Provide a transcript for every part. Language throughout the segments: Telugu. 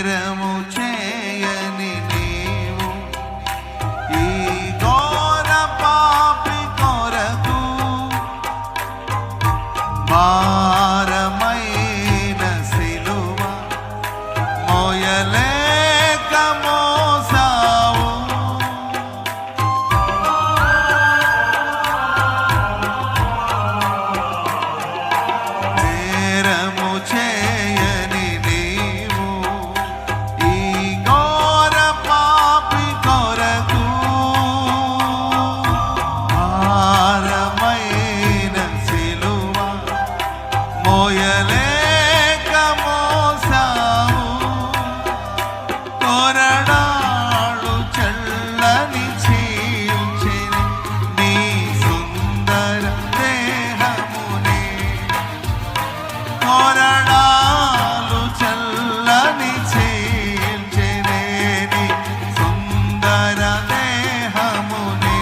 నేరము చేయని నీవు ఈ ఘోర పాపి కొరకు భారమైన సిలువ మోయలేక మోసావు. నేరము చేయని నీవు ఈ ఘోర పాపి కొరకు భారమైన సిలువ మోయలేక మోసావు. కొరడాలు చల్లని చీల్చెని నీ సుందర దేహమునే. కొరడాలు చల్లని చీల్చెని నీ సుందర దేహమునే.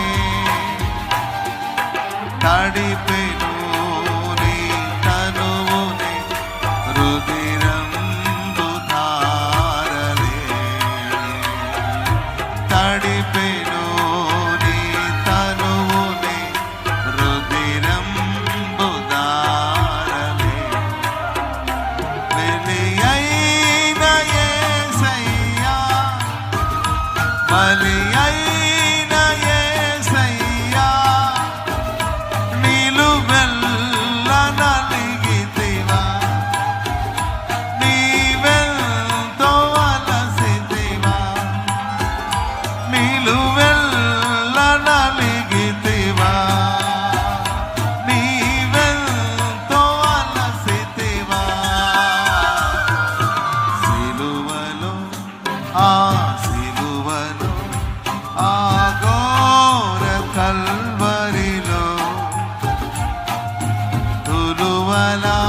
తడిపెను నీ తనువునే రుధిరంబు ధారలే. తడిపెను నీ తనువునే రుధిరంబు ధారలే. బలియైన యేసయ్యా, బలియైన యేసయ్యా, నిలువెల్ల నలిగితివా, నీవెంతో అలసితివా. నిలువెల్ల నలిగితివా, నీవెంతో అలసితివా. సిలువలో ఆ సిలువలో ఆ ఘోర కల్వరిలో తులువలా